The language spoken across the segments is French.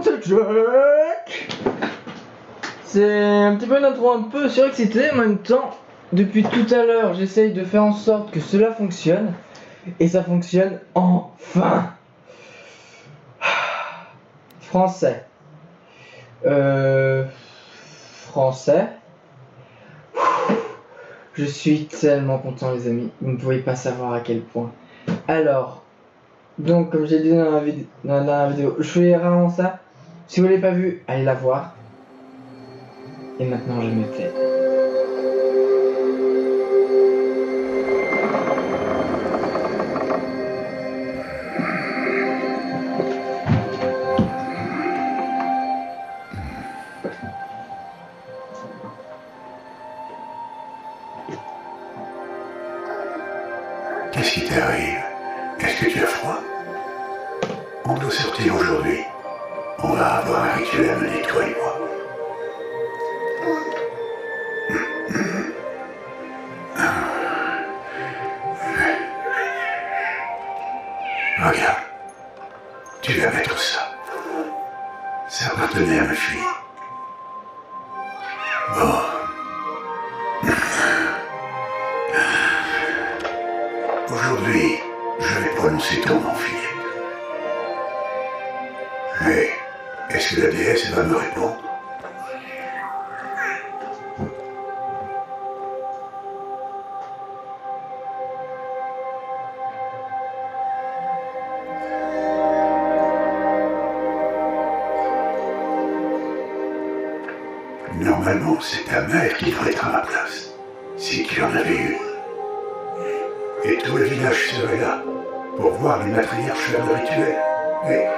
Jack. C'est un petit peu une intro un peu surexcitée, en même temps, depuis tout à l'heure, j'essaye de faire en sorte que cela fonctionne, et ça fonctionne enfin. Français. Français. Je suis tellement content, les amis, vous ne pouvez pas savoir à quel point. Alors, donc comme j'ai dit dans la dernière vidéo, je fais vraiment ça. Si vous l'avez pas vu, allez la voir. Et maintenant je me tais. Qu'est-ce qui t'arrive? Est-ce que tu as froid? On doit sortir aujourd'hui. On va avoir un rituel à mener, toi et moi. Regarde. Tu vas mettre ça. Ça appartenait à ma fille. Bon. Aujourd'hui, je vais prononcer ton nom, Philippe. Mais, est-ce que la déesse va me répondre? Normalement, c'est ta mère qui devrait être à ma place, si tu en avais une. Et tout le village serait là, pour voir les matriarches faire le rituel. Mais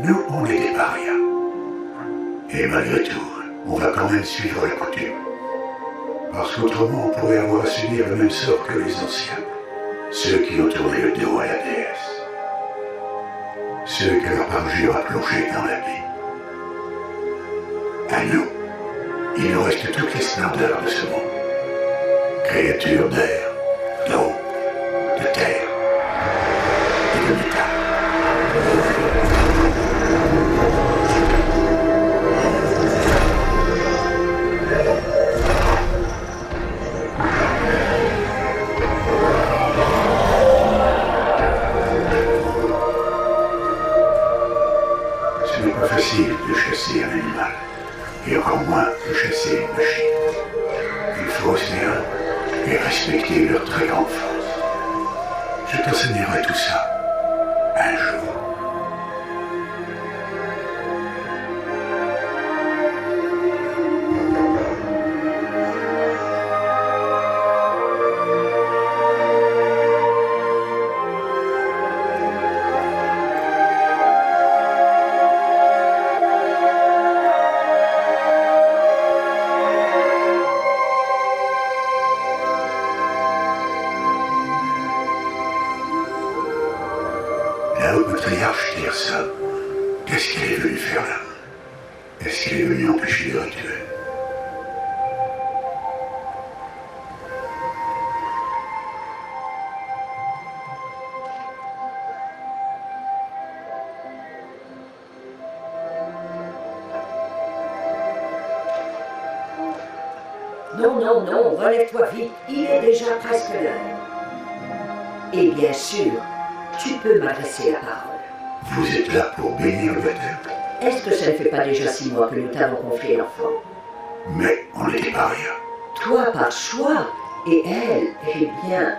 nous, on est des parias. Et malgré tout, on va quand même suivre les coutumes. Parce qu'autrement, on pourrait avoir à subir le même sort que les anciens. Ceux qui ont tourné le dos à la déesse. Ceux que leur parjure a plongé dans l'abîme. À nous, il nous reste toutes les splendeurs de ce monde. Créatures d'air, d'eau, de terre et de métal. Ce n'est pas facile de chasser un animal, et encore moins de chasser une machine. Il faut océan et respecter leur très grande force. Je t'enseignerai tout ça un jour. La haute matriarche Tirsa, qu'est-ce qu'elle est venue faire là? Est-ce qu'elle est venue empêcher le rituel? Non, non, non, relève-toi vite, il est déjà presque l'heure. Et bien sûr, tu peux m'adresser la parole. Vous êtes là pour bénir le baptême. Est-ce que ça ne fait pas déjà 6 mois que nous t'avons confié l'enfant? Mais on n'était pas rien. Toi par choix, et elle, eh bien...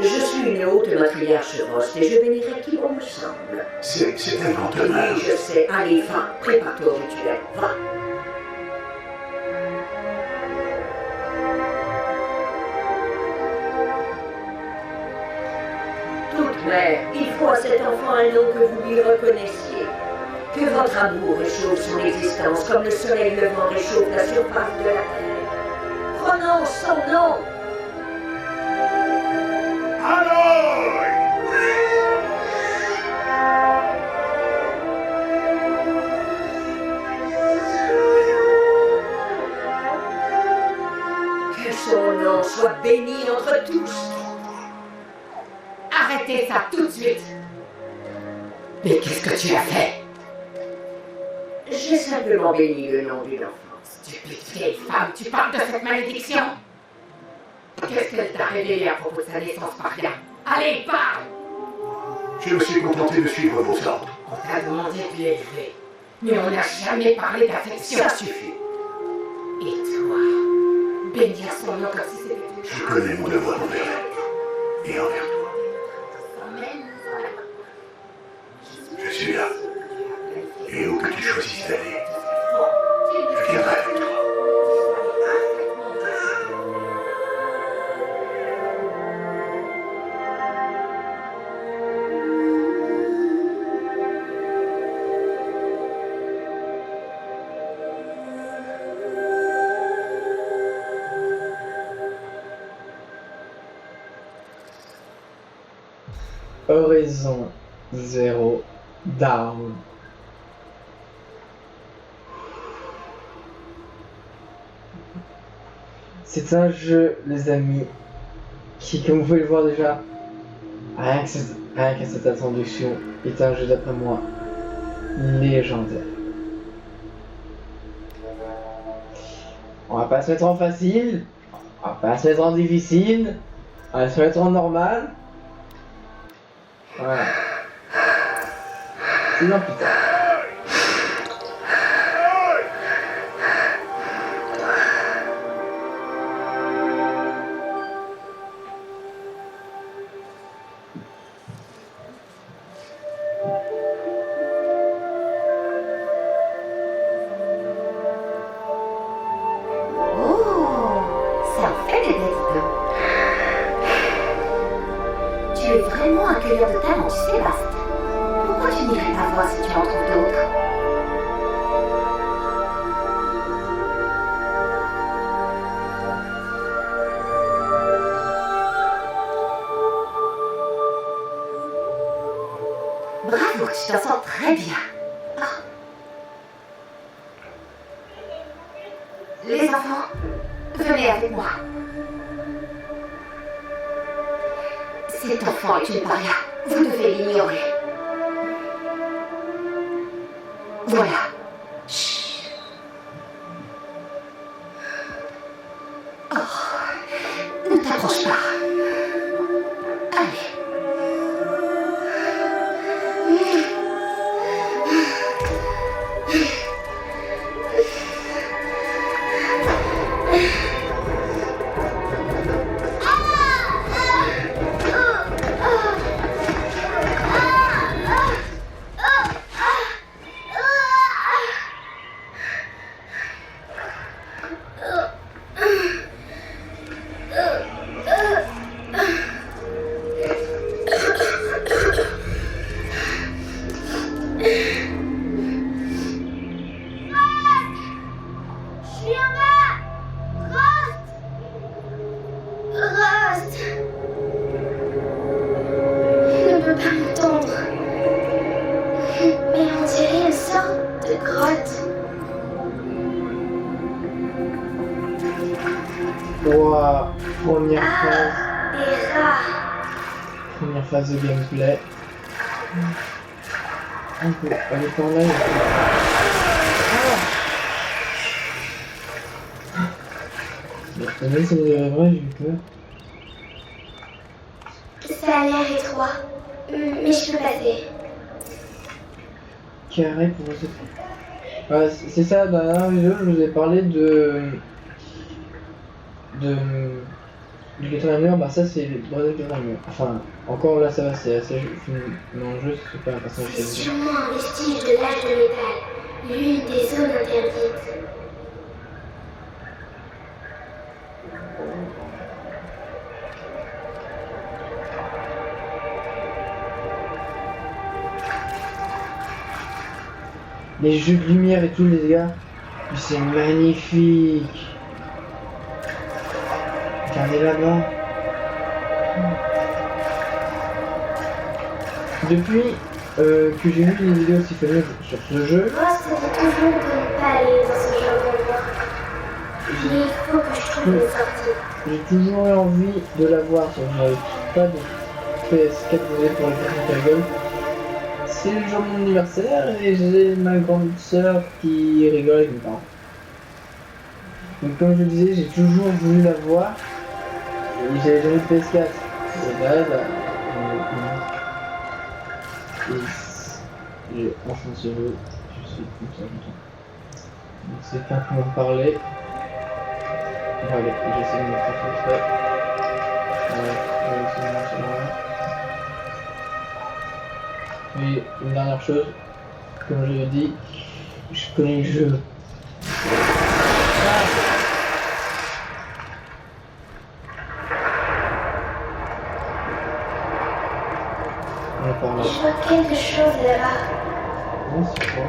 Je suis une haute matriarche roste et je bénirai qui bon me semble. C'est un grand honneur. Oui, je sais, allez, va, prépare-toi au rituel, va. Toute mère, il faut à cet enfant un nom que vous lui reconnaissiez. Que votre amour réchauffe son existence comme le soleil levant réchauffe la surface de la terre. Prononce son nom. Que son nom soit béni entre tous. Arrêtez ça tout de suite. Mais qu'est-ce que tu as fait? J'ai simplement béni le nom d'une enfant. Stupide vieille femme, tu parles de cette malédiction? Qu'est-ce qu'elle t'a révélé à propos de sa naissance, Maria? Allez, parle! Je me suis contenté de suivre vos ordres. On t'a demandé de l'élever, mais on n'a jamais parlé d'affection. Ça suffit. Et toi, bénir son nom comme si c'était une Je connais mon devoir envers elle et envers toi. Je suis là. Et où que tu choisisses d'aller, je viendrai avec toi. Horizon Zero Dawn. C'est un jeu, les amis, qui, comme vous pouvez le voir déjà, rien qu'à cette introduction, est un jeu d'après moi légendaire. On va pas se mettre en facile, on va pas se mettre en difficile, on va se mettre en normal. Voilà. Sinon putain. Tu es vraiment un cueilleur de talent, tu sais, Bast. Pourquoi tu n'irais pas voir si tu en trouves d'autres? Bravo, tu t'en sors très bien. Ah. Les enfants, venez avec moi. Cet enfant est une paria. Vous devez l'ignorer. Voilà. Chut. Oh, ne t'approche pas. Allez. Wow, première phase de gameplay. On peut aller par là. Mais ça me dirait vrai, j'ai peur. Ça a l'air étroit, mais je peux passer. Carré pour vous. C'est ça, dans la dernière vidéo, je vous ai parlé du Catherine, bah ça c'est le bordel de Catherine. Enfin, encore là ça va, c'est assez non-jeu, c'est pas un personnage. C'est sûrement un vestige de l'âge de métal, l'une des zones interdites. Les jeux de lumière et tout, les gars, c'est magnifique. Regardez là-bas. Depuis que j'ai vu les vidéos aussi fameuses sur ce jeu, Moi, ça dit toujours de ne pas aller dans ce genre d'endroit. Mais il faut que je trouve une sortie. j'ai toujours eu envie de la voir. Si je n'avais pas de PS4 pour les personnes qui rigolent, c'est le jour de mon anniversaire et j'ai ma grande sœur qui rigole avec mes parents. Donc comme je disais, j'ai toujours voulu la voir et j'avais jamais de PS4. Et là, j'ai enfin ce jeu, je suis content. Donc c'est pas pour me parler. Bon, allez, j'essaie de me faire. Et une dernière chose, comme je l'ai dit, je connais le jeu. On est par là. Je vois quelque chose là-bas. Non, c'est quoi?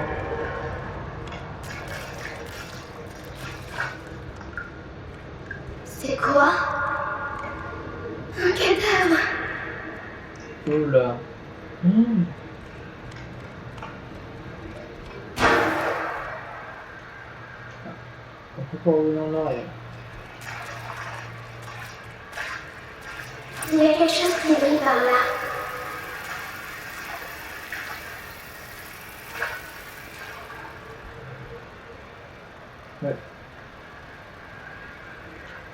C'est quoi? Un cadavre. Oula. On peut pas revenir en arrière. Il y a quelque chose qui brille par là. Ouais.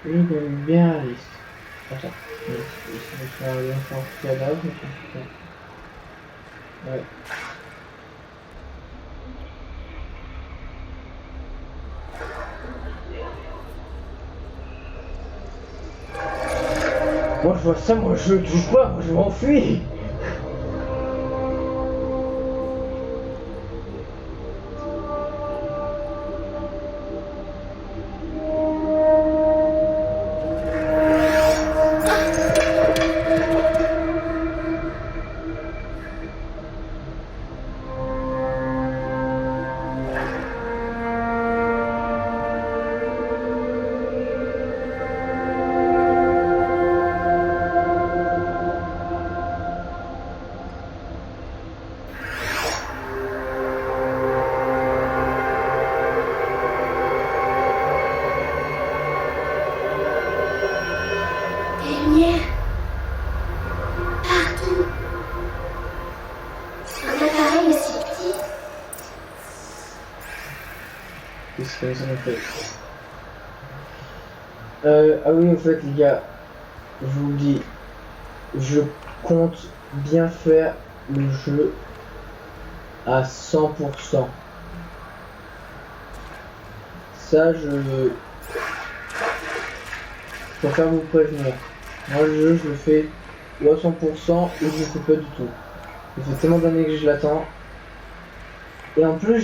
Lui, il aime bien Alice. Attends. Je vais faire un lien sur le cadavre, mais je sais pas. Ouais. Moi je vois ça, moi je le touche pas, moi je m'enfuis. Des lumières. Partout. Un appareil aussi petit. Qu'est-ce que ça me fait? Ah oui, en fait, les gars, je vous le dis, je compte bien faire le jeu à 100%. Ça, je préfère vous prévenir. Moi, le jeu, je le fais ou à 100% ou je le fais pas du tout. Ça fait tellement d'années que je l'attends. Et en plus,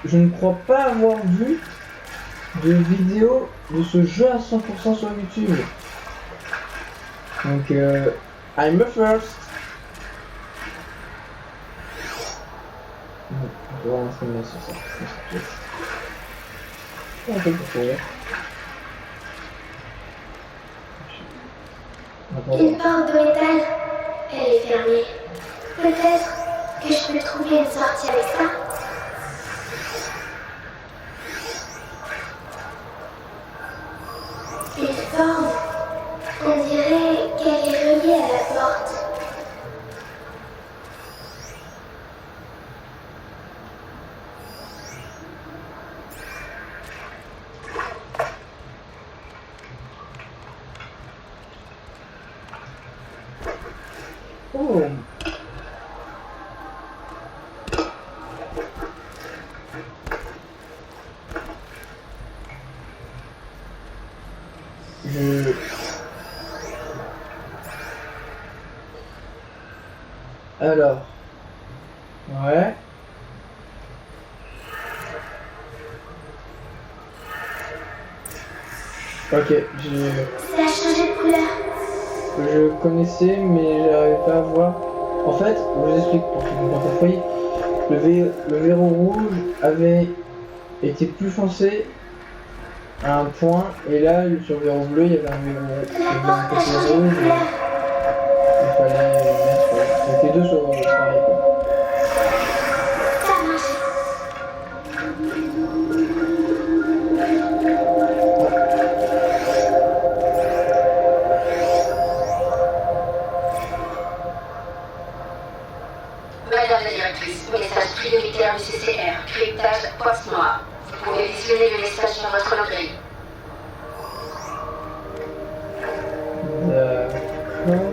je ne crois pas avoir vu de vidéo de ce jeu à 100% sur YouTube. Donc, I'm a first. On va voir un film sur ça. Un peu pour courir. Une porte de métal. Elle est fermée. Peut-être que je peux trouver une sortie avec ça. Une forme. On dirait qu'elle est reliée à la porte. Oh. Alors. Ouais. Ok, Ça a changé de couleur. je connaissais mais j'arrivais pas à voir. En fait, je vous explique pour ceux qui n'ont pas compris, le verrou rouge avait été plus foncé à un point et là sur le verrou bleu il y avait un verrou La porte a changé de rouge. couleur. Il fallait mettre. Donc les deux sont pareils quoi. Ça a marché. Madame prioritaire du CCR, cryptage poste noir. Vous pouvez visionner le message sur votre login. D'accord.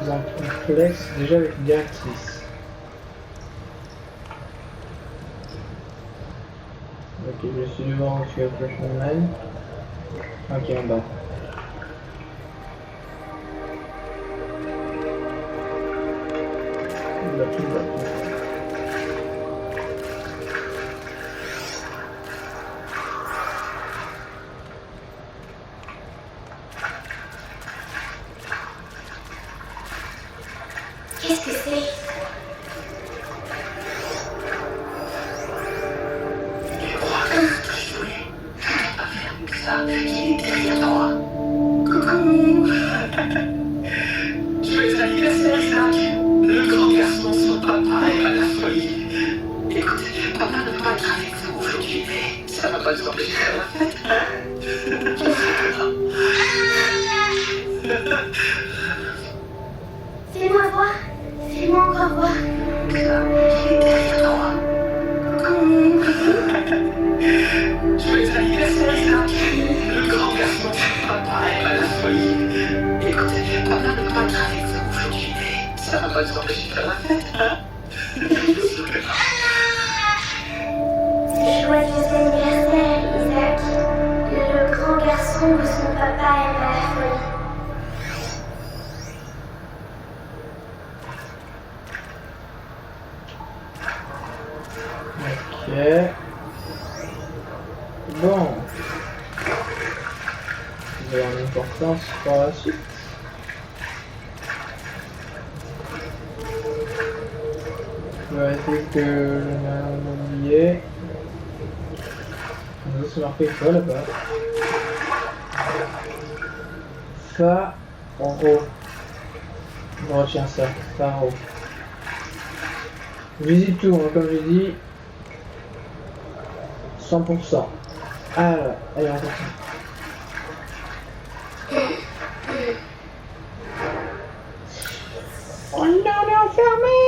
Dans un complexe, déjà avec une directrice. Ok, je suis devant où tu as flash online. Ok, en bas. Il a tout bas. Qu'est-ce que c'est? Je crois que je voulais. Pas faire comme ça. Il est derrière toi. Coucou. Joyeux anniversaire, Zach. Le grand garçon, son papa est à la folie. Écoute, papa ne peut pas être avec vous aujourd'hui, mais ça va pas nous empêcher de faire la fête, hein? Fais-moi voir. Fais-moi encore voir. Il est derrière toi. Coucou. Joyeux anniversaire, Zach. Le grand garçon, son papa est à la folie. Écoute, papa ne peut pas être avec vous aujourd'hui, mais ça va pas nous empêcher de faire la fête, hein? Joyeux anniversaire, Isaac. Le grand garçon de son papa aime à la folie. Ok. Bon. Il va y avoir une importance par la suite. Je vais arrêter que je n'ai oublié. On a aussi marqué quoi là-bas? Pharo. Je retiens ça. Pharo. Visite tout, hein, comme j'ai dit. 100%. Ah ouais, allez, on continue. Oh non, on est enfermé!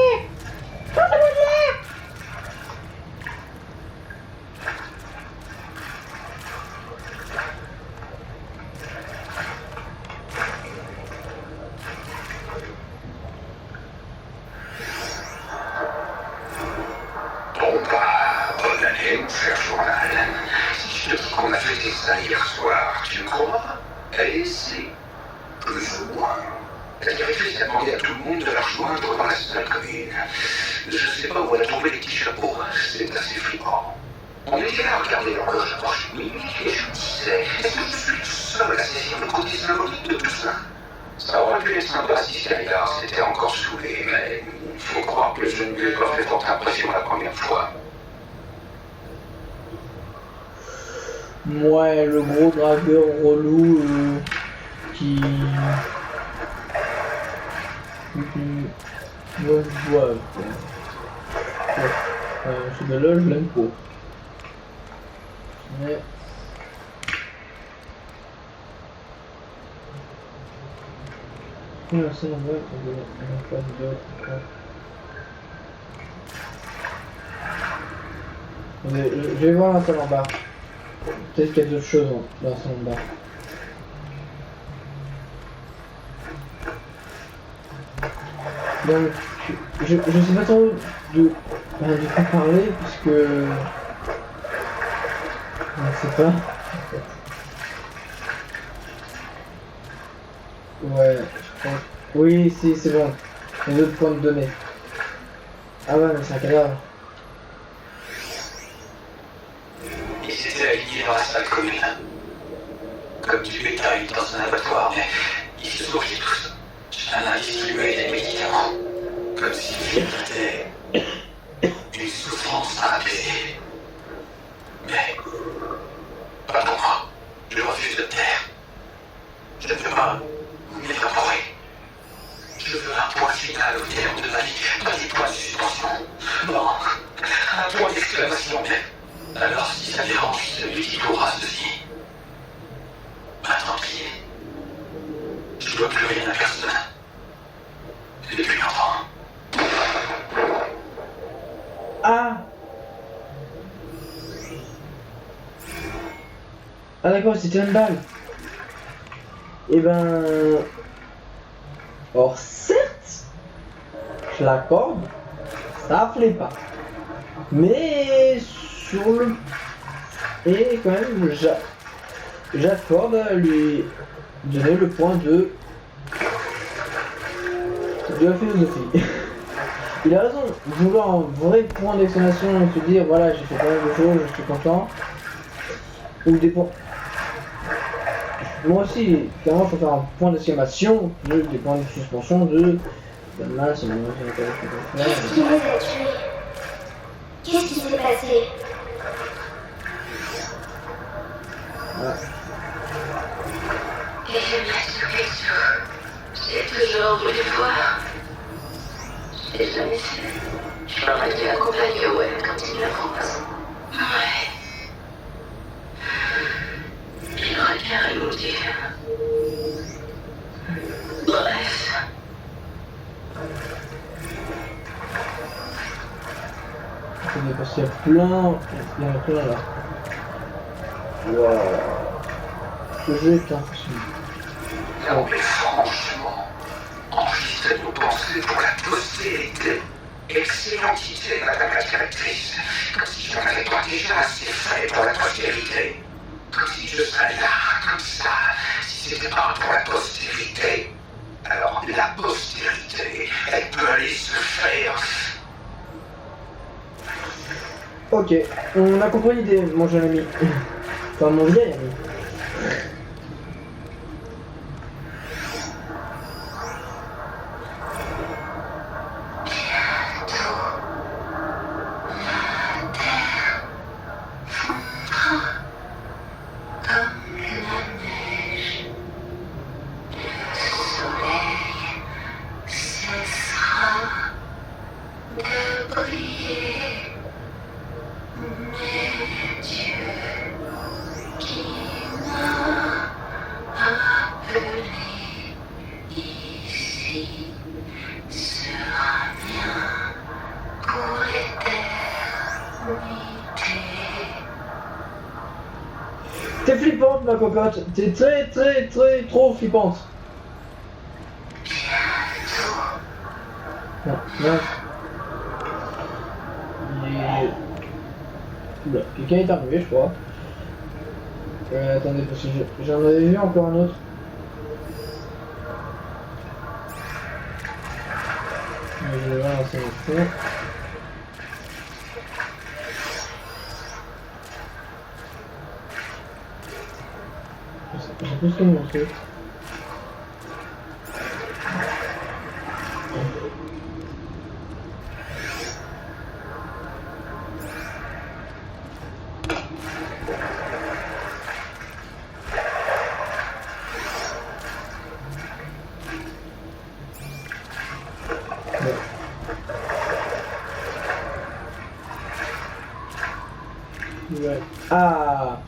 Bon bah, bonne année, mon cher journal. Si je te dis qu'on a fêté ça hier soir, tu me crois? Eh si, plus ou moins. La directrice a demandé à tout le monde de la rejoindre dans la salle commune. Je sais pas où elle a trouvé les petits chapeaux, c'est assez flippant. On était là à regarder l'horloge approcher de minuit et je me disais, est-ce que je suis tout seul à saisir le côté symbolique de tout ça? Ça aurait pu être sympa si Skylar s'était encore saoulé, mais faut croire que je ne lui ai pas fait forte impression la première fois. Ouais, le gros dragueur relou qui me voit. Ce gars-là, je l'aime pas. Mais c'est normal, on n'a pas d'autres. Je vais voir la salle en bas. Peut-être qu'il y a d'autres choses dans la salle en bas. Donc, je sais pas trop de quoi parler, puisque je ne sais pas. Ouais, je pense. Oui, si, c'est bon. Il y a d'autres points de données. Ah ouais, mais c'est un cadavre. Ils étaient alignés dans la salle commune. Comme du bétail dans un abattoir, mais ils se souriaient tous. Chacun distribuait des médicaments. Comme s'ils évitaient une souffrance à apaiser. Mais pas pour moi. Je refuse de taire. Je ne veux pas m'évaporer. Je veux un point final au terme de ma vie, pas des points de suspension. Non, un point d'exclamation même. Alors si ça dérange celui qui pourra ceci, bah tant pis. Je dois plus rien à personne. Depuis longtemps. Ah d'accord, c'était une balle. Et ben... Or certes, je l'accorde, ça plaît pas. Mais sur le... Et quand même, j'accorde à lui donner le point de la philosophie. Il a raison, vouloir un vrai point d'exclamation et se dire voilà j'ai fait pas mal de choses, je suis content. Ou des points. Moi aussi, clairement, je peux faire un point d'exclamation, des points de suspension de mal, c'est maintenant Qu'est-ce qui les a tués? Qu'est-ce qui s'est passé? Voilà. Et j'ai toujours voulu voir. Je l'ai jamais su. J'aurais dû accompagner Owen quand il avance. Ouais. Il aurait bien répondu. Bref. Parce qu'il y a plein... Il y en a plein là. Waouh. Ce jeu est impossible. Non mais franchement, enregistrez vos pensées pour la postérité. Excellente idée, madame la directrice. Comme si j'en avais pas déjà assez fait pour la postérité. Comme si je serais là, comme ça, si c'était pas pour la postérité. Alors la postérité, elle peut aller se faire. Ok, on a compris l'idée, mon jeune ami. Enfin, mon vieil ami. T'es flippante ma cocotte, t'es très trop flippante. Non, non. Oula, quelqu'un est arrivé je crois. Attendez, parce que j'en avais vu encore un autre. Je vais voir lancer mon fond. J'ai plus que mon truc. Ouais. Ah,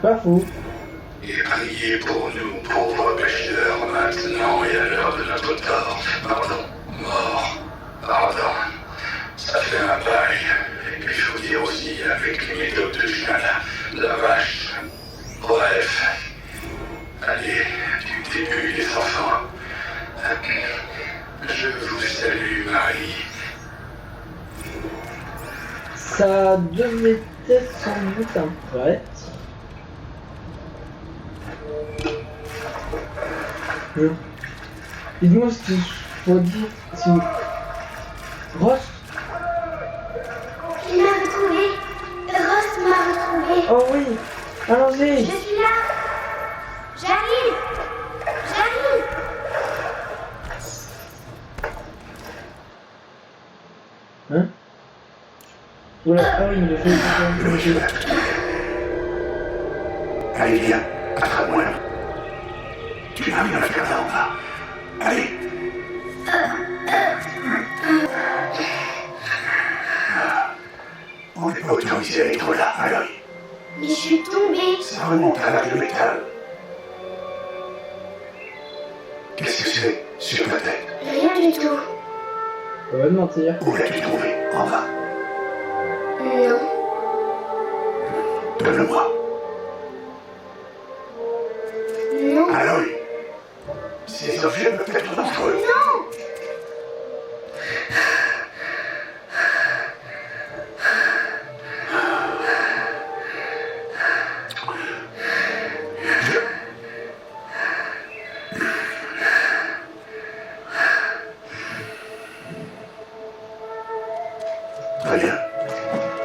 pas fou. Et priez pour nous, pauvres pécheurs, maintenant et à l'heure de notre tort. Pardon, mort, pardon. Ça fait un bail. Et puis il faut dire aussi avec les méthodes de chien, la vache. Bref. Allez, du début les enfants. Je vous salue, Marie. Ça devait être sans doute un prêtre. Dites-moi ce qu'il faut dire. Si... Rost. Il m'a retrouvé. Rost m'a retrouvé. Oh oui. Allons-y. Je suis là. J'arrive. J'arrive. Hein? Voilà. Ah oui, il a fait. Allez, viens, attrape-moi. Tu n'as rien à faire là en bas. Allez. On n'est pas autorisé à être là, alors. Mais je suis tombée. Ça remonte à l'âge de métal. Qu'est-ce que c'est sur ta tête? Rien du tout. On va te mentir. Où l'as-tu trouvé? En bas. Non. Donne-le-moi. Non. Aloy, ces objets peuvent être dangereux. Non. Très bien.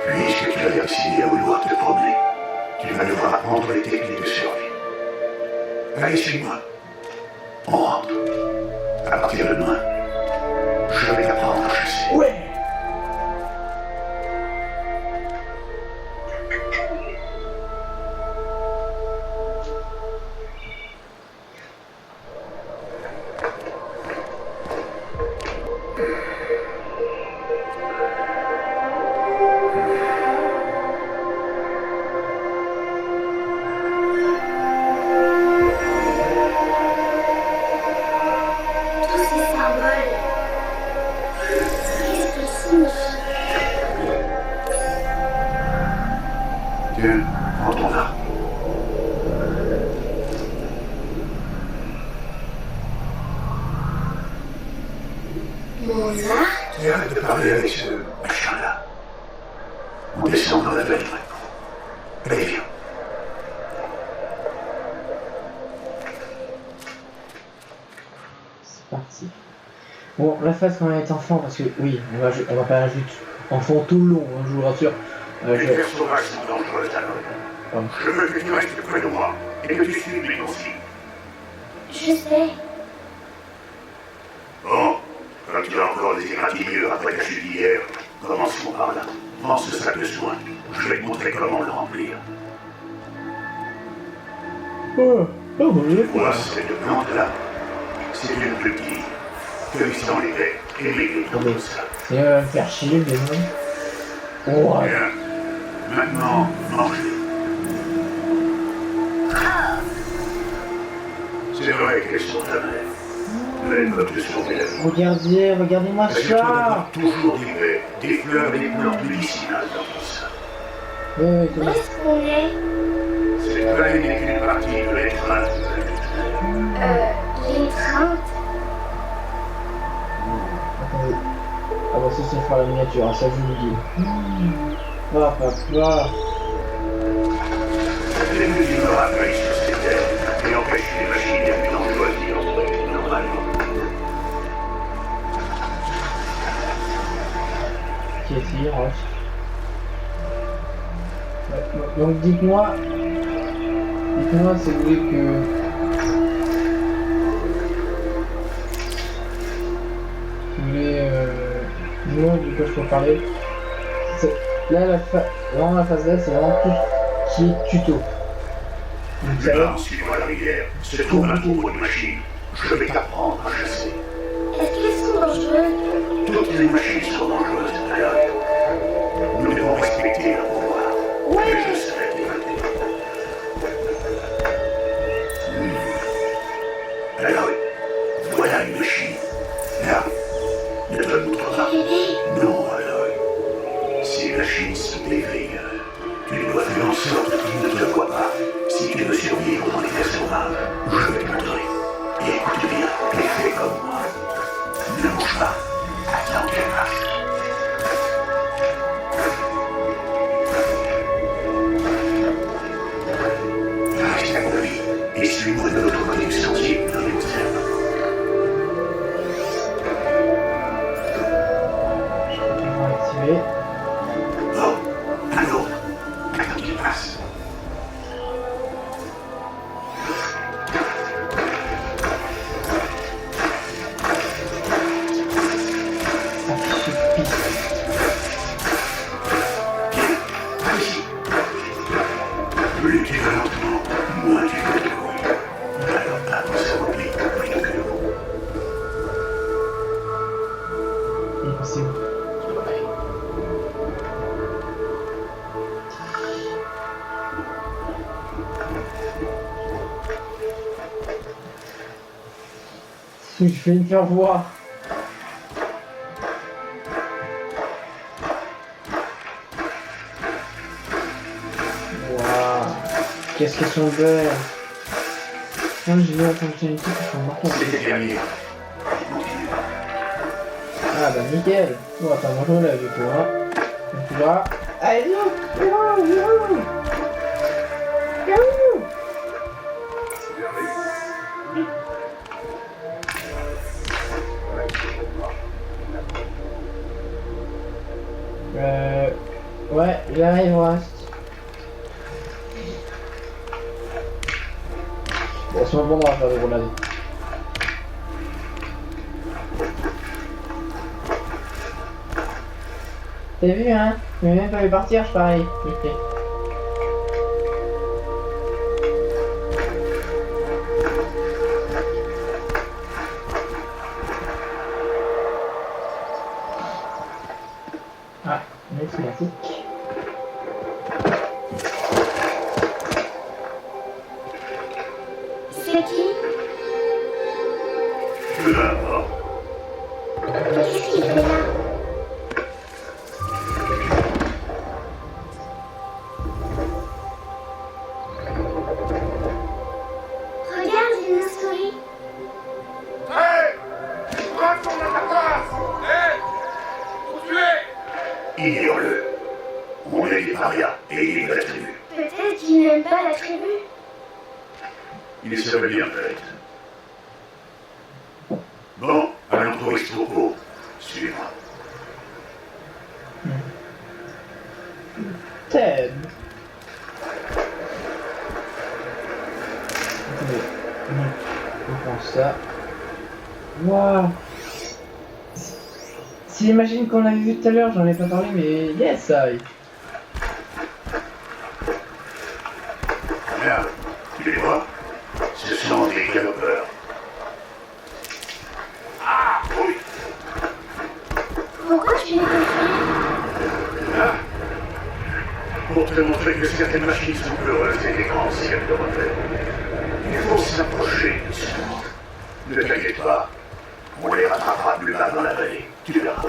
Puisque tu as décidé à vouloir te promener, tu vas devoir apprendre les techniques de survie. Allez, suis-moi. On rentre. À partir de demain, je vais t'apprendre à chasser. Ouais. Tous ces symboles. Qu'est-ce qu'ils signifient? Tiens, prends ton arme. Mon arc? Et arrête de parler avec ce machin-là. On descend dans la vallée. Allez, viens. C'est parti. Bon, la phase quand on est enfant, parce que oui, on va faire juste enfant tout le long, hein, je vous rassure. Les vers sauvages sont dangereux, Aloy. Pardon. Je veux que tu restes près de moi et que tu suives mes consignes. Je sais. Bon, comme tu as encore des égratignures après ta chute d'hier, commençons par là. Prends ce sac de soins. Je vais te montrer comment le remplir. Oh, oh, oui. Vois cette plante-là. C'est une petite. Feuilles dans les baies et maigre comme ça. C'est va me faire chier, mais non. Oh, ouais. Bien. Maintenant, mange-les. C'est vrai qu'elles sont ta mère. Mais elles peuvent te sauver la vie. Regardez-moi Mais tu dois ça. avoir toujours des baies, des fleurs et des plantes médicinales dans tout ça. Oui, Où comment est-ce qu'on est? Cette plaine n'est qu'une partie de l'étreinte. L'étreinte? Attendez. Ah bah ça c'est faire la miniature, hein, ça je vous le dis. Papa. Les multiples rappels sur ces terres et empêchent les machines les plus dangereuses d'y entrer normalement. Qui est-il, Roche? Ouais, donc dites-moi si vous voulez que... Dis-moi du quoi je peux parler. Là, vraiment la phase là, c'est vraiment tout ce qui est tuto. Donc, ça va Là, en suivant la rivière, se trouve un troupeau de machines. Je vais t'apprendre à chasser. Est-ce qu'elles sont dangereuses? Toutes les machines sont dangereuses, Aloy. Nous devons respecter leur pouvoir. Mais je serai débattu. Aloy, voilà une machine. Là, ne donne-moi pas. Non, Aloy. Ces machines sont des veilleurs. Tu dois faire en sorte qu'ils ne te voient pas. Si tu veux survivre dans les terres sauvages, je vais te montrer. Et écoute bien, et fais comme moi. Ne bouge pas. Attends qu'elle marche. Reste accroupi et suis-moi de l'autre côté du sentier dans les montagnes. on va activer. Bon, un autre. Attends qu'il passe. Ça suffit. Par ici. Plus tu vas lentement, moins tu fais de bruit. Alors avance à repli plutôt que de vous. Il est passé où? Je vais me faire voir. Voilà. Qu'est-ce qu'elles sont belles. Moi j'ai vu la fonctionnalité qui sont marquées. C'était dernier. Ah bah nickel. Bon attends, moi je me lève du coup hein. Donc tu vois. Allez viens. Ouais, j'arrive Rust. Bon, c'est bon, on va faire des roulades. T'as vu hein? Je vais même pas partir, je parie. Ok. Ah, automatique. C'est qui? Qu'est-ce qu'il fait là? Regarde, il nous sourit. Ignore-le. On est des parias et il est de la tribu. Peut-être qu'il n'aime pas la tribu. Il serait bien fait. Bon, allons trouver ce troupeau. Suivez-moi. Ted. Attendez. On prend ça. Waouh. C'est l'imagine qu'on avait vu tout à l'heure, j'en ai pas parlé, mais yes, I. Regarde, tu les vois? Ce sont des galopeurs. Ah, oui. Pourquoi tu les défais? Là, pour te montrer que certaines machines sont peureuses et des grands cirques de refait. Il faut s'approcher doucement. Ne t'inquiète pas, on les rattrapera plus bas dans la vallée. Tu verras.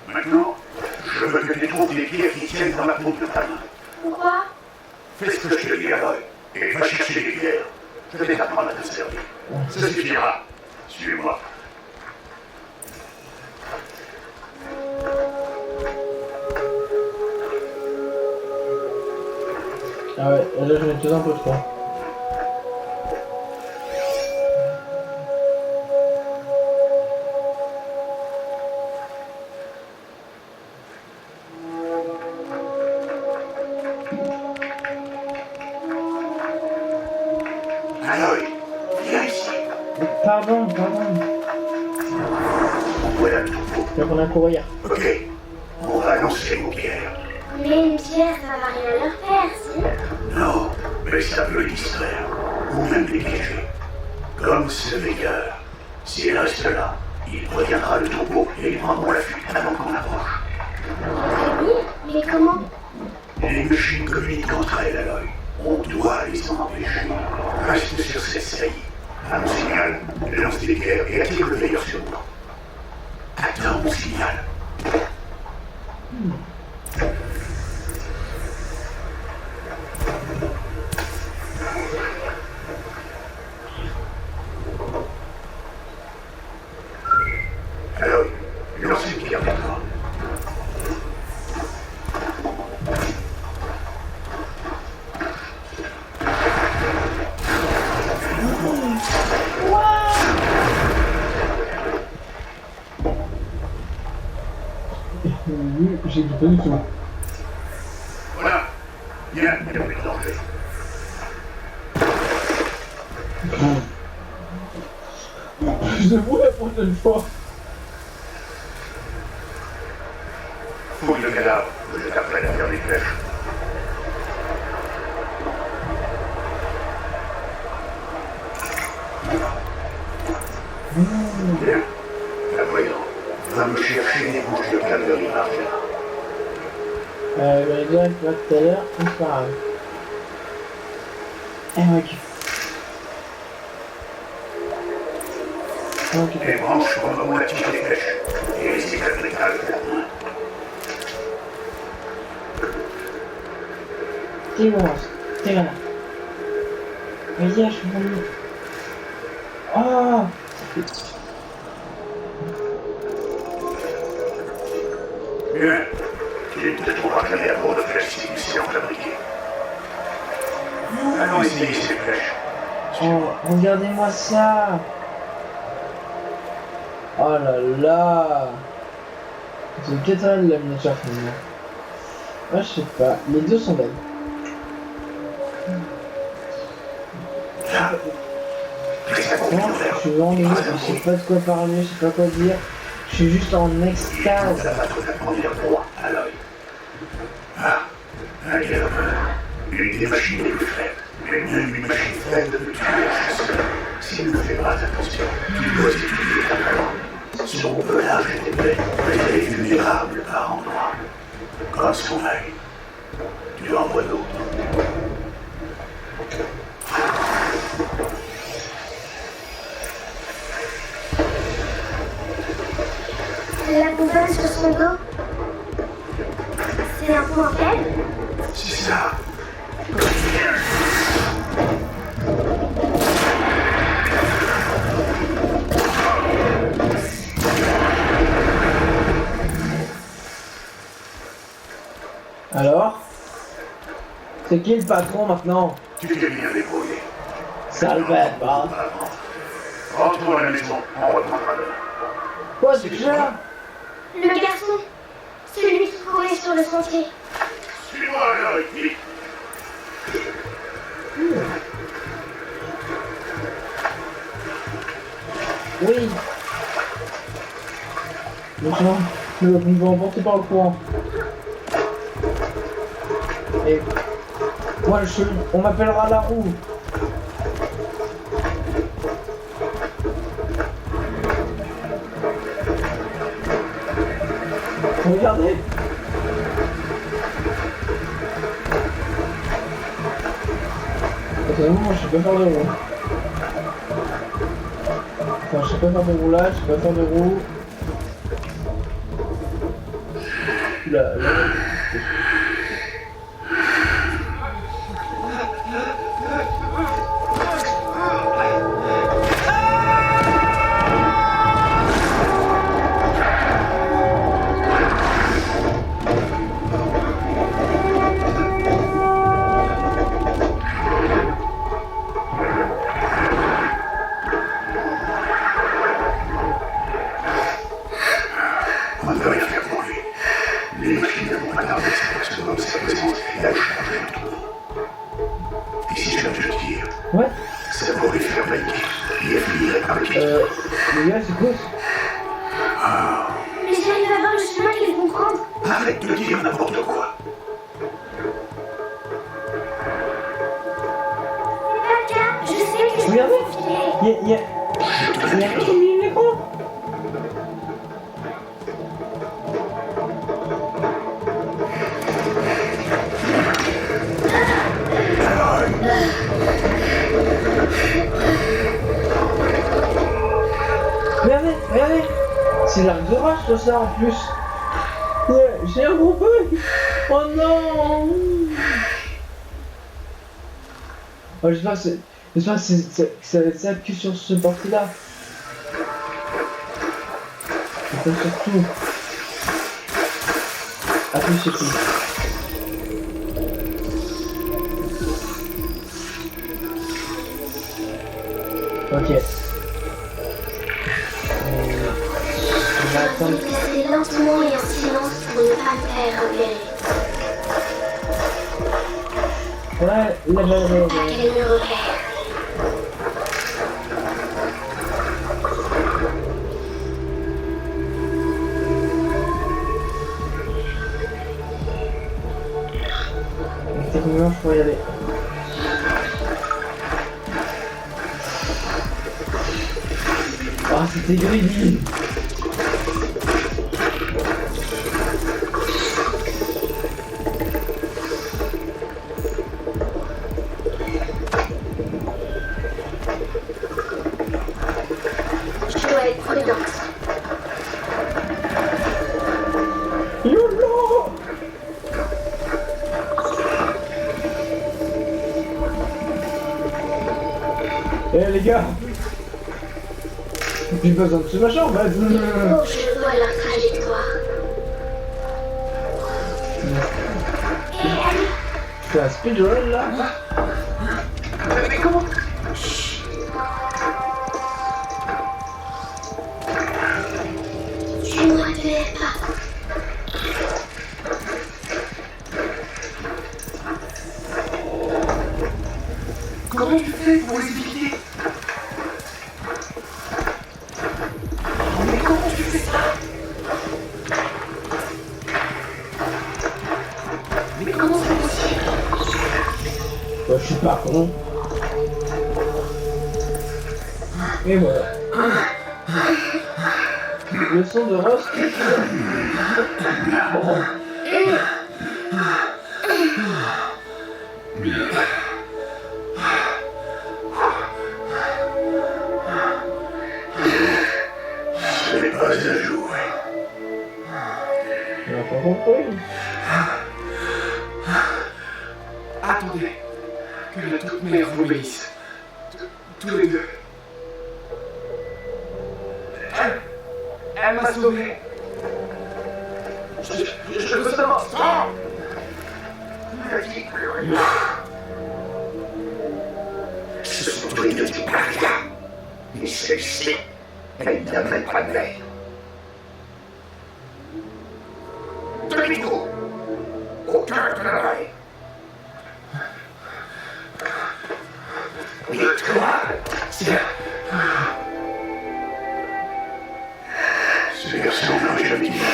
Maintenant, je veux que tu trouves des pierres qui tiennent dans la paume de ta main. Pourquoi? Fais ce que je te dis, Aloy, et va chercher des pierres. Je vais t'apprendre à te servir. Ça suffira. Suis-moi. Ah ouais, là je mets tout un peu trop. Aloy, viens ici. Pardon. Voilà le troupeau. Donc on a courir. Ok, on va lancer nos pierres. Mais une pierre, ça va rien leur faire, si? Non, mais ça peut les distraire, ou même les piéger. Comme ce veilleur. S'il reste là, il reviendra le troupeau et ils prendront la fuite avant qu'on approche. Oui, mais comment? Les machines communiquent entre elles, Aloy. On doit les en empêcher. Reste sur cette saillie. À mon signal, lance des pierres et attire le veilleur sur moi. Attends mon signal. Aloy, lance une pierre maintenant. J'ai dit pas du tout. Voilà. Bien, il n'y a plus de danger. Je vous la prochaine fois. Fouille le cadavre, je t'apprenne à faire des flèches. Bien. La voyant, va me chercher des bouches de calverie margin. Je vais dire que tout à l'heure, c'est pas grave. Ok. Ok. Les branches prendront la tige des flèches et les éclats de métal de la main. T'es grosse. T'es là. Vas-y, je suis bon. Oh. Bien. Tu ne trouveras jamais à bord de flèches si difficiles à fabriquer. Allons essayer ces flèches. Oh, regardez-moi ça. Oh là là. C'est peut-être elle la miniature finalement. Ah, je sais pas. Les deux sont belles. Là. Non, je suis vraiment désolé, je sais pas de quoi parler, je sais pas quoi dire. Je suis juste en extase. Ça va totalement dire droit à l'œil. Ah, un graveur. Une des machines les plus faibles. Mais même une machine faible peut tuer un chasseur. Si ne fais pas attention, tu dois étudier ta parole. Son pelage est épais, mais elle est vulnérable par endroits. Comme son œil. Tu en vois d'autres. La couronne sur son dos. C'est un point faible. C'est ça. Alors? C'est qui le patron maintenant? Tu t'es bien débrouillé. Sale bête, bah. Rentre à la maison, on reprendra demain. Quoi, c'est déjà? Le garçon. Celui qui courait sur le sentier. Suis-moi alors, vite. Oui. Maintenant, nous va emporter par le courant. Et moi, on m'appellera la roue. Regardez. Attends, moi je sais pas faire de roue. Enfin, je sais pas faire de roulage, je sais pas faire de roue. Là. On ne peut rien faire pour lui. Les machines ne vont pas tarder à percevoir sa présence et à changer tout. Et si jamais je tire, Ouais. ça pourrait faire paniquer. Il a fini par le quitter. Les gars, c'est quoi? Mais j'arrive à voir le chemin qu'ils vont prendre. Arrête de dire n'importe quoi. C'est pas le cas. Je sais que je Regardez. peux filer. Il y a un truc mis l'écran. Regardez. C'est l'arc de rage tout ça en plus. Ouais, j'ai un gros bug. Oh non. Oh, j'espère que ça va être ça que sur ce parti-là. Et pas surtout. Appuie sur tout. Ok. On va attendre. Passer lentement et en silence pour ne pas me faire repérer. Ouais, Pas qu'elle me repère. Techniquement, je pourrais y aller. Ah, c'était greedy. Je dois être prudente. YOLO. gars. Plus besoin de ce machin, en fait. Oh, je vois leur trajectoire. Et allez, C'est un speedrun là. Mais comment? tu ne retenais pas. Comment tu fais pour les éviter? Mais comment tu fais ça? Mais comment c'est possible? Bah, je suis pas con. Et voilà. Leçon de Ross. Ce n'est pas à jouer. On a pas compris. Attendez, que la toute mère vous bénisse. Tous les deux. Elle m'a sauvé. Je veux seulement... Ne dis plus rien. Ce sont tous les deux des parias. Et celle-ci, elle n'a même pas de mère. Demi-trou. Aucun travail. Et toi, ce garçon n'a jamais dit la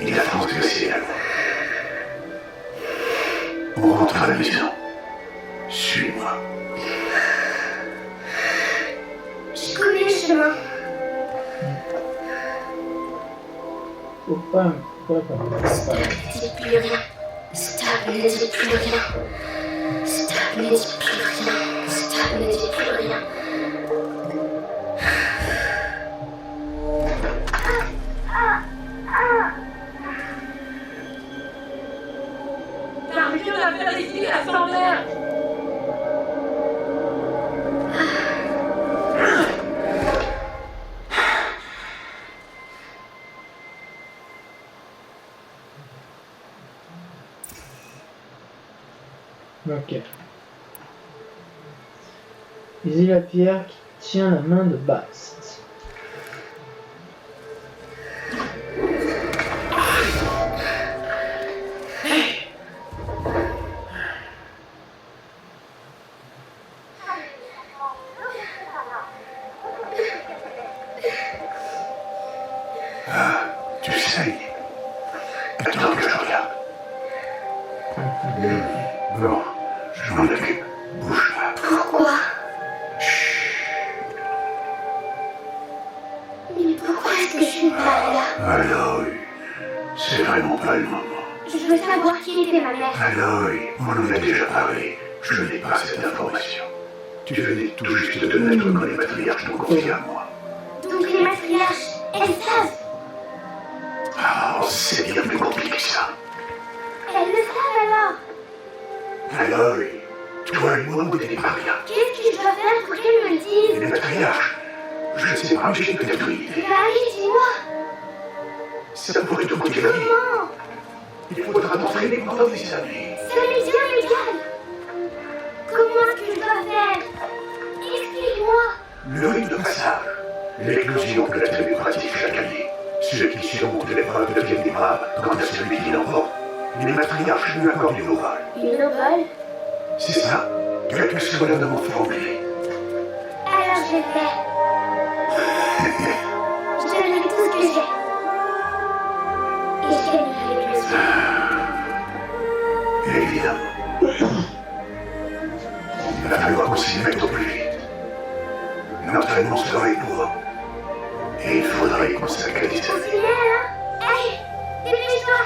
il a transgressé la loi. On rentre à la maison. Suis-moi. Je connais le chemin. Faut pas. Stop, ne dis plus rien. Stop, ne dis plus rien. Stop, ne dis plus rien. Stop, ne dis plus rien. T'as rien à faire ici, à sa mère. Ok. Lisez la pierre qui tient la main de Bast. Tu saignes. Attends que je regarde. Bon, je m'en occupe. Bouge pas. Pourquoi? Mais pourquoi est-ce que je suis pas là? Aloy, c'est vraiment pas le moment. Je veux savoir qui était ma mère. Aloy, on en a déjà parlé. Je n'ai pas cette information. Tu venais tout juste de naître quand les matriarches m'ont confié à moi. Donc les matriarches, elles savent. Ah, c'est bien plus compliqué que ça. Elles le savent alors. Aloy, toi et moi, on n'était pas rien. Qu'est-ce que je dois faire pour qu'elles me le disent? Les matriarches, je ne sais pas, mais j'ai peut-être une idée. Marie, dis-moi. Ça pourrait te coûter la vie. Comment? Il faudra t'entraîner pendant des années. Ça m'est bien égal. Comment est-ce que je dois faire? Explique-moi. Le rite de passage, l'éclosion que la télé pratique chaque année. Ceux qui surmontent l'épreuve deviennent des braves quant à celui qui l'emporte. Les matriarches lui accordent une ovale. Une ovale? C'est ça, quelque soit le nom formulé. Alors je vais faire. Je donnerai tout ce que j'ai. Et je gagnerai l'éclosion. Évidemment. Il va falloir qu'on s'y mette au plus vite. L'entraînement sera éprouvant. Et il faudrait qu'on s'accalise. On s'y met alors? Allez, dépêche-toi.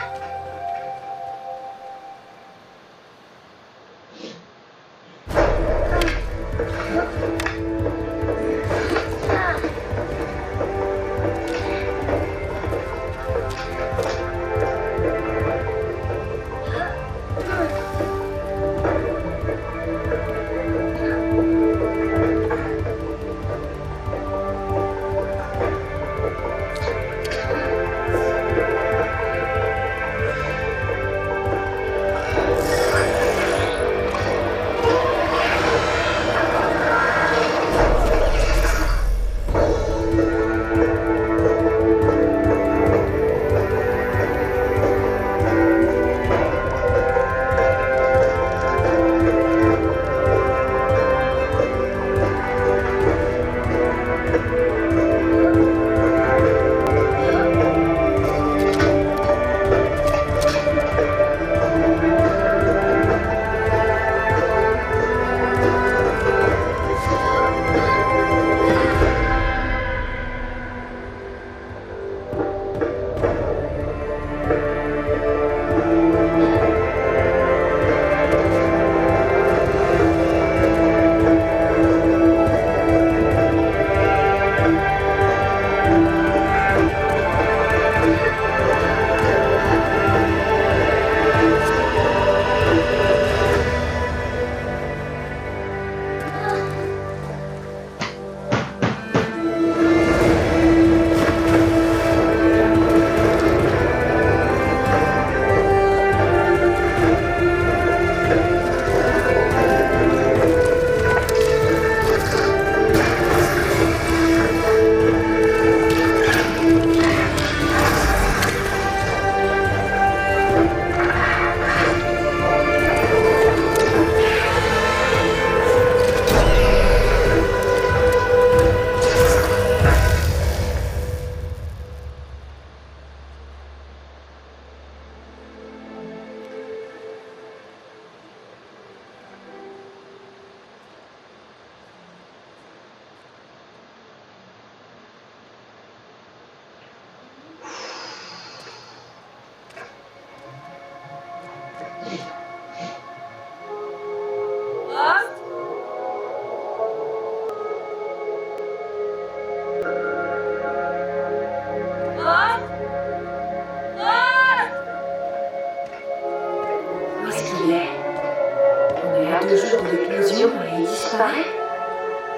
vision et il disparaît?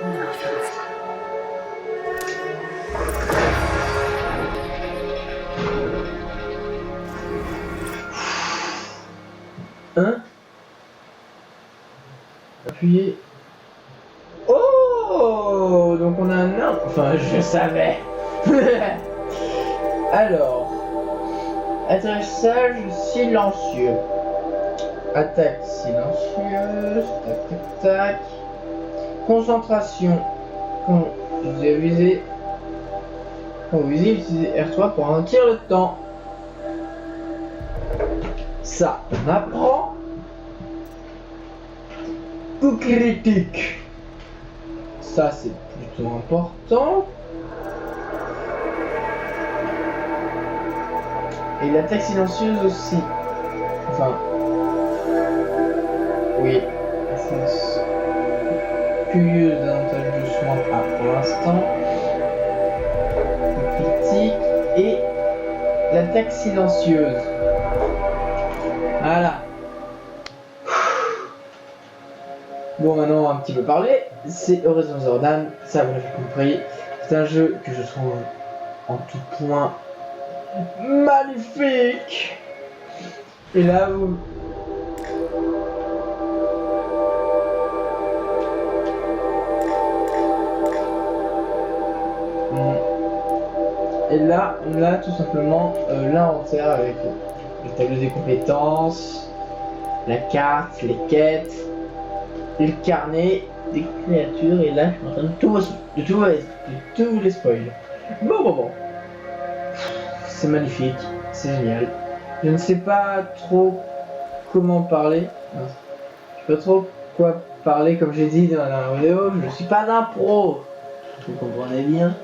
Non, fais pas ça. Hein? Appuyez. Oh! Donc on a un nain. Enfin, je savais. Alors. Atterrissage silencieux. Attaque silencieuse. Tac, tac, tac. Concentration. Quand vous visez, utilisez R3 pour ralentir le temps. Ça, on apprend. Coup critique. Ça, c'est plutôt important. Et l'attaque silencieuse aussi. Enfin. Oui. Curieuse davantage de soins pour l'instant. Critique. Et l'attaque silencieuse. Voilà. Bon, maintenant on va un petit peu parler. C'est Horizon Zero Dawn, ça vous l'avez compris. C'est un jeu que je trouve en tout point magnifique. Et là vous... Et là, on a tout simplement l'inventaire avec le tableau des compétences, la carte, les quêtes, le carnet des créatures, et là je suis en train de tout les spoil. Bon. C'est magnifique, c'est génial. Je ne sais pas trop comment parler. Je sais pas trop quoi parler, comme j'ai dit dans la dernière vidéo, je ne suis pas un pro. Vous comprenez bien.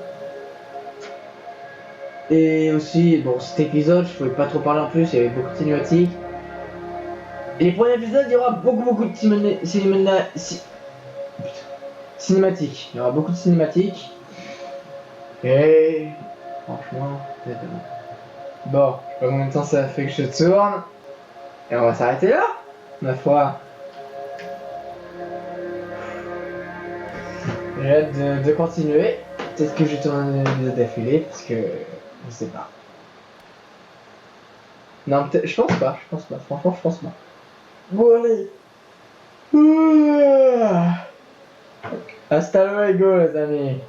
Et aussi, bon, cet épisode, je pouvais pas trop parler en plus, il y avait beaucoup de cinématiques. Et les premiers épisodes, il y aura beaucoup de cinématiques. Il y aura beaucoup de cinématiques. Et franchement, c'est bon. Bon, je sais pas combien de temps ça fait que je tourne. Et on va s'arrêter là, ma foi. J'ai hâte de continuer. Peut-être que je vais tourner une vidéo d'affilée, parce que je sais pas. Non, peut-être, je pense pas, franchement, je pense pas. Bon, allez. Hasta luego, les amis.